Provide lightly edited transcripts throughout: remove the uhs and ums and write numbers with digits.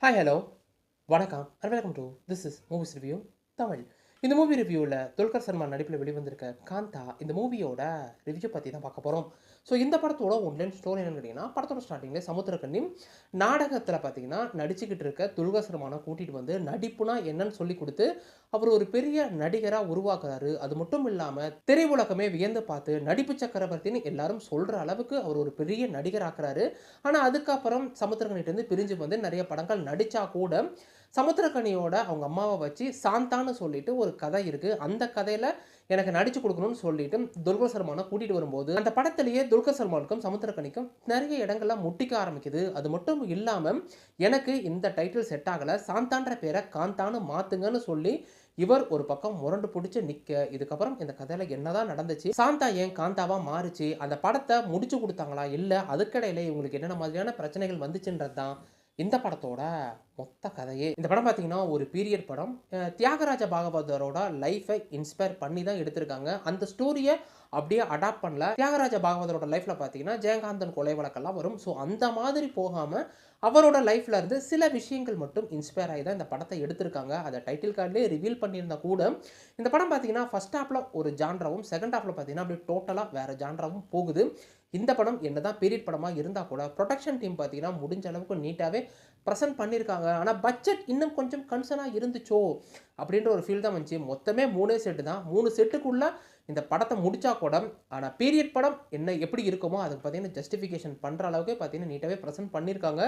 Hi hello வணக்கம் and welcome to this is movies review Tamil. இந்த movie ரிவ்யூவில் துல்கர் சல்மான் நடிப்பில் வெளிவந்திருக்க காந்தா இந்த மூவியோட ரிவ்யூ பற்றி தான் பார்க்க போகிறோம். ஸோ இந்த படத்தோட ஒன்லைன் ஸ்டோரி என்னன்னு கேட்டிங்கன்னா, படத்தோட ஸ்டார்டிங்கில் சமுத்திரக்கனி நாடகத்தில் பார்த்தீங்கன்னா நடிச்சுக்கிட்டு இருக்க துல்கர் சல்மானை கூட்டிகிட்டு வந்து நடிப்புனா என்னன்னு சொல்லி கொடுத்து அவர் ஒரு பெரிய நடிகராக உருவாக்குறாரு. அது மட்டும் இல்லாமல் திரையுலகமே வியந்து பார்த்து நடிப்பு சக்கரவர்த்தின்னு எல்லாரும் சொல்கிற அளவுக்கு அவர் ஒரு பெரிய நடிகர் ஆக்குறாரு. ஆனால் அதுக்கப்புறம் சமுத்திரக்கனிட்டேருந்து பிரிஞ்சு வந்து நிறைய படங்கள் நடித்தா கூட சமுத்திரக்கனியோட அவங்க அம்மாவை வச்சு சாந்தான்னு சொல்லிட்டு ஒரு கதை இருக்குது. அந்த கதையில் எனக்கு நடிச்சு கொடுக்கணும்னு சொல்லிட்டு துல்கர் சல்மானை கூட்டிகிட்டு வரும்போது அந்த படத்திலேயே துல்கர் சல்மானுக்கும் சமுத்திரக்கனிக்கும் நிறைய இடங்கள்ல முட்டிக்க ஆரம்பிக்குது. அது மட்டும் இல்லாமல் எனக்கு இந்த டைட்டில் செட் ஆகலை, சாந்தான்ற பேரை காந்தான்னு மாற்றுங்கன்னு சொல்லி இவர் ஒரு பக்கம் முரண்டு பிடிச்சி நிற்க, இதுக்கப்புறம் இந்த கதையில் என்னதான் நடந்துச்சு, சாந்தா ஏன் காந்தாவா மாறுச்சு, அந்த படத்தை முடிச்சு கொடுத்தாங்களா, இல்லை அதுக்கடையில் இவங்களுக்கு என்னென்ன மாதிரியான பிரச்சனைகள் வந்துச்சுன்றது தான் இந்த படத்தோட மொத்த கதையே. இந்த படம் பார்த்தீங்கன்னா ஒரு பீரியட் படம். தியாகராஜ பாகவதரோட லைஃபை இன்ஸ்பயர் பண்ணி தான் எடுத்திருக்காங்க. அந்த ஸ்டோரியை அப்படியே அடாப்ட் பண்ணல. தியாகராஜ பாகவதரோட லைஃப்ல பார்த்தீங்கன்னா ஜெயகாந்தன் கொலை வழக்கெல்லாம் வரும். ஸோ அந்த மாதிரி போகாமல் அவரோட லைஃப்ல இருந்து சில விஷயங்கள் மட்டும் இன்ஸ்பயர் ஆகி தான் இந்த படத்தை எடுத்திருக்காங்க. அதை டைட்டில் கார்ட்லேயே ரிவீல் பண்ணியிருந்தா கூட இந்த படம் பார்த்தீங்கன்னா ஃபர்ஸ்ட் ஹாஃப்ல ஒரு ஜான்ராவும் செகண்ட் ஹாஃப்ல பார்த்தீங்கன்னா அப்படியே டோட்டலாக வேற ஜான்ராவும் போகுது. இந்த படம் என்னதான் பீரியட் படமாக இருந்தால் கூட ப்ரொடக்ஷன் டீம் பார்த்தீங்கன்னா முடிஞ்ச அளவுக்கு நீட்டாகவே ப்ரெசென்ட் பண்ணியிருக்காங்க. ஆனால் பட்ஜெட் இன்னும் கொஞ்சம் கன்சர்னாக இருந்துச்சோ அப்படின்ற ஒரு ஃபீல் தான் வந்துச்சு. மொத்தமே 3 செட்டு தான். 3 செட்டுக்குள்ளே இந்த படத்தை முடிச்சா கூட ஆனால் பீரியட் படம் என்ன எப்படி இருக்குமோ அதுக்கு பார்த்தீங்கன்னா ஜஸ்டிஃபிகேஷன் பண்ணுற அளவுக்கு பார்த்தீங்கன்னா நீட்டாகவே ப்ரெசென்ட் பண்ணியிருக்காங்க.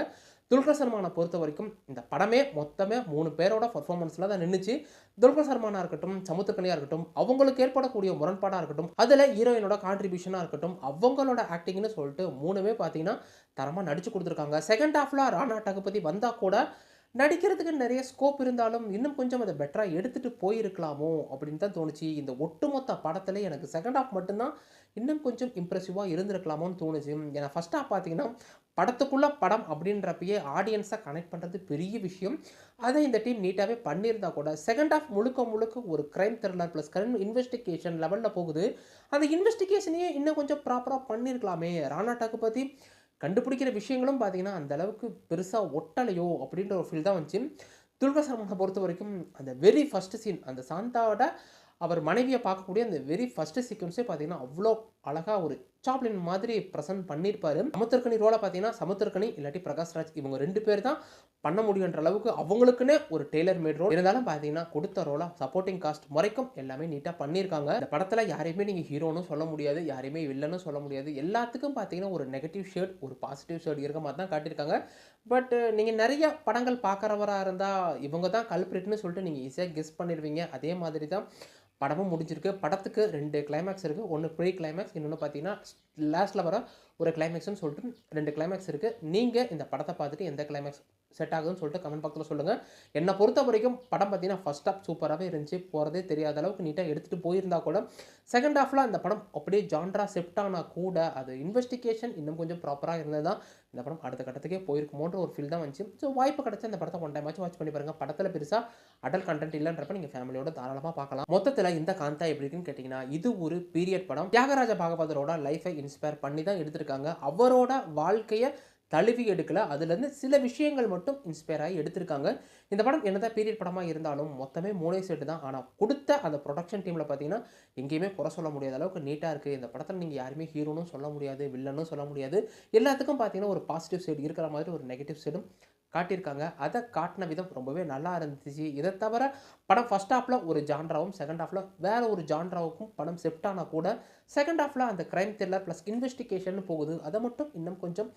துல்கர் சல்மானை பொறுத்த வரைக்கும் இந்த படமே மொத்தமே 3 பேரோட பர்ஃபார்மன்ஸில் தான் நின்றுச்சு. துல்கர் சல்மானாக இருக்கட்டும், சமுத்திரக்கனியாக இருக்கட்டும், அவங்களுக்கு ஏற்படக்கூடிய முரண்பாடாக இருக்கட்டும், அதில் ஹீரோயினோட கான்ட்ரிபியூஷனாக இருக்கட்டும், அவங்களோட ஆக்டிங்னு சொல்லிட்டு 3மே பார்த்தீங்கன்னா தரமாக நடிச்சு கொடுத்துருக்காங்க. செகண்ட் ஹாஃபில் ராணா டகுபதி வந்தால் கூட நடிக்கிறதுக்கு நிறைய ஸ்கோப் இருந்தாலும் இன்னும் கொஞ்சம் அதை பெட்டராக எடுத்துகிட்டு போயிருக்கலாமோ அப்படின்னு தான் தோணுச்சு. இந்த ஒட்டுமொத்த படத்தில் எனக்கு செகண்ட் ஹாஃப் மட்டும்தான் இன்னும் கொஞ்சம் இம்ப்ரெசிவாக இருந்திருக்கலாமோன்னு தோணுச்சு. ஏன்னா ஃபஸ்ட் ஹாஃப் பார்த்தீங்கன்னா படத்துக்குள்ளே படம் அப்படின்றப்பயே ஆடியன்ஸை கனெக்ட் பண்ணுறது பெரிய விஷயம். அதை இந்த டீம் நீட்டாகவே பண்ணியிருந்தா கூட செகண்ட் ஹாஃப் முழுக்க முழுக்க ஒரு crime thriller plus crime investigation லெவலில் போகுது. அந்த இன்வெஸ்டிகேஷனையே இன்னும் கொஞ்சம் ப்ராப்பராக பண்ணியிருக்கலாமே. ராணா டகுபதி கண்டுபிடிக்கிற விஷயங்களும் பார்த்தீங்கன்னா அந்த அளவுக்கு பெருசாக ஒட்டலையோ அப்படின்ற ஒரு ஃபீல் தான் வந்துச்சு. துல்கர் சல்மானை பொறுத்த வரைக்கும் அந்த வெரி ஃபஸ்ட்டு சீன், அந்த சாந்தாவோட அவர் மனைவியை பார்க்கக்கூடிய அந்த வெரி ஃபஸ்ட்டு சீக்வன்ஸே பார்த்தீங்கன்னா அவ்வளோ அழகாக ஒரு சாப்ளின் மாதிரி ப்ரெசென்ட் பண்ணியிருப்பாரு. சமுத்திரக்கனி ரோலை பார்த்தீங்கன்னா சமுத்திரக்கனி இல்லாட்டி பிரகாஷ்ராஜ் இவங்க 2 பேர் தான் பண்ண முடியுன்ற அளவுக்கு அவங்களுக்குன்னே ஒரு டெய்லர் மேட் ரோல் இருந்தாலும் பார்த்தீங்கன்னா கொடுத்த ரோலா சப்போர்ட்டிங் காஸ்ட் வரைக்கும் எல்லாமே நீட்டாக பண்ணியிருக்காங்க. இந்த படத்தில் யாரையுமே நீங்கள் ஹீரோன்னு சொல்ல முடியாது, யாரையுமே வில்லன்னு சொல்ல முடியாது. எல்லாத்துக்கும் பார்த்தீங்கன்னா ஒரு நெகட்டிவ் ஷேட் ஒரு பாசிட்டிவ் ஷேட் இருக்க மாதிரி தான் காட்டியிருக்காங்க. பட் நீங்கள் நிறைய படங்கள் பார்க்குறவராக இருந்தால் இவங்க தான் கல்பிரிட்னு சொல்லிட்டு நீங்கள் ஈஸியாக கெஸ் பண்ணிடுவீங்க. அதே மாதிரி தான் படமும் முடிஞ்சிருக்கு. படத்துக்கு 2 கிளைமேக்ஸ் இருக்குது. ஒன்று ப்ரீ கிளைமேக்ஸ், இன்னொன்று பார்த்தீங்கன்னா லாஸ்ட்டில் வர ஒரு கிளைமேக்ஸ்னு சொல்லிட்டு 2 கிளைமேக்ஸ் இருக்குது. நீங்கள் இந்த படத்தை பார்த்துட்டு எந்த கிளைமேக்ஸ் செட் ஆகுதுன்னு சொல்லிட்டு கமெண்ட் பாக்ஸில் சொல்லுங்கள். என்னை பொறுத்த வரைக்கும் படம் பார்த்தீங்கன்னா ஃபஸ்ட் ஹாஃப் சூப்பராகவே இருந்துச்சு. போகிறதே தெரியாத அளவுக்கு நீட்டாக எடுத்துகிட்டு போயிருந்தா கூட செகண்ட் ஹாஃபில் அந்த படம் அப்படியே ஜான்ரா செப்ட் ஆனால் கூட அது இன்வெஸ்டிகேஷன் இன்னும் கொஞ்சம் ப்ராப்பராக இருந்தது தான் இந்த படம் அடுத்த கட்டத்துக்கே போயிருக்குமோன்ற ஒரு ஃபீல் தான் வந்துச்சு. ஸோ வாய்ப்பு கிடச்சா இந்த படத்தை ஒன் டைம் வாட்ச் பண்ணி பாருங்கள். படத்தில் பெருசாக அடல் கண்டென்ட் இல்லைன்றப்ப நீங்கள் ஃபேமிலியோட தாராளமாக பார்க்கலாம். மொத்தத்தில் இந்த காந்தா எப்படி இருக்குன்னு கேட்டிங்கன்னா இது ஒரு பீரியட் படம். தியாகராஜ பாகவதரோட லைஃபை இன்ஸ்பயர் பண்ணி தான் எடுத்திருக்காங்க. அவரோட வாழ்க்கையை தழுவி எடுக்கல, அதுலேருந்து சில விஷயங்கள் மட்டும் இன்ஸ்பயர் ஆகி எடுத்திருக்காங்க. இந்த படம் என்னதான் பீரியட் படமாக இருந்தாலும் மொத்தமே 3 செட்டு தான். ஆனால் கொடுத்த அந்த ப்ரொடக்ஷன் டீமில் பார்த்தீங்கன்னா எங்கேயுமே குறை சொல்ல முடியாத அளவுக்கு நீட்டாக இருக்குது. இந்த படத்தில் நீங்கள் யாருமே ஹீரோனும் சொல்ல முடியாது, வில்லனும் சொல்ல முடியாது. எல்லாத்துக்கும் பார்த்தீங்கன்னா ஒரு பாசிட்டிவ் சைடு இருக்கிற மாதிரி ஒரு நெகட்டிவ் சைடும் காட்டியிருக்காங்க. அதை காட்டின விதம் ரொம்பவே நல்லா இருந்துச்சு. இதை தவிர படம் ஃபஸ்ட் ஹாஃபில் ஒரு ஜான்ராவும் செகண்ட் ஹாஃபில் வேறு ஒரு ஜான்ராவுக்கும் படம் செப்ட் ஆனால் கூட செகண்ட் ஹாஃபில் அந்த கிரைம் த்ரில்லர் ப்ளஸ் இன்வெஸ்டிகேஷன் போகுது. அதை மட்டும் இன்னும் கொஞ்சம்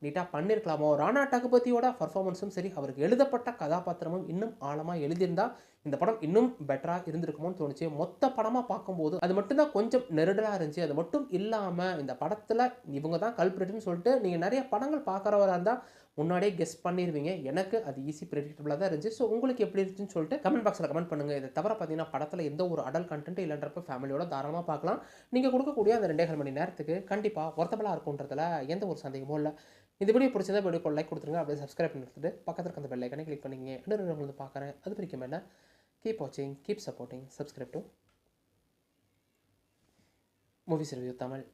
நீட்டாக பண்ணியிருக்கலாமோ. ராணா டகுபதியோட பர்ஃபார்மன்ஸும் சரி, அவருக்கு எழுதப்பட்ட கதாபாத்திரமும் இன்னும் ஆழமாக எழுதியிருந்தால் இந்த படம் இன்னும் பெட்டராக இருந்திருக்குமோன்னு தோணுச்சு. மொத்த படமாக பார்க்கும்போது அது மட்டும்தான் கொஞ்சம் நெருடலாக இருந்துச்சு. அது மட்டும் இல்லாமல் இந்த படத்தில் இவங்க தான் கல்பிரிட்னு சொல்லிட்டு நீங்கள் நிறைய படங்கள் பார்க்குறவராக இருந்தால் முன்னாடியே கெஸ் பண்ணிடுவீங்க. எனக்கு அது ஈஸி ப்ரெடிக்டபிளாக தான் இருந்துச்சு. ஸோ உங்களுக்கு எப்படி இருந்துச்சுன்னு சொல்லிட்டு கமெண்ட் பாக்ஸில் கமெண்ட் பண்ணுங்கள். இதை தவிர பார்த்தீங்கன்னா படத்தில் எந்த ஒரு அடல் கண்டென்ட் இல்லைன்றப்ப ஃபேமிலியோட தாராளமாக பார்க்கலாம். நீங்கள் கொடுக்கக்கூடிய அந்த 2.5 மணி நேரத்துக்கு கண்டிப்பாக ஒர்த்தபுளாக இருக்குன்றதுல எந்த ஒரு சந்தேகமும் இல்லை. இந்த வீடியோ பிடிச்சதா வீடியோக்கு லைக் கொடுத்துருங்க. அப்படியே சப்ஸ்கிரைப் பண்ணிட்டு பக்கத்தில் இருக்க அந்த பெல் ஐக்கானே கிளிக் பண்ணிங்க. இன்னொரு வந்து பார்க்குறேன். அது பிடிக்கும் என்ன, கீப் வாட்சிங், keep supporting, subscribe to movies review Tamil.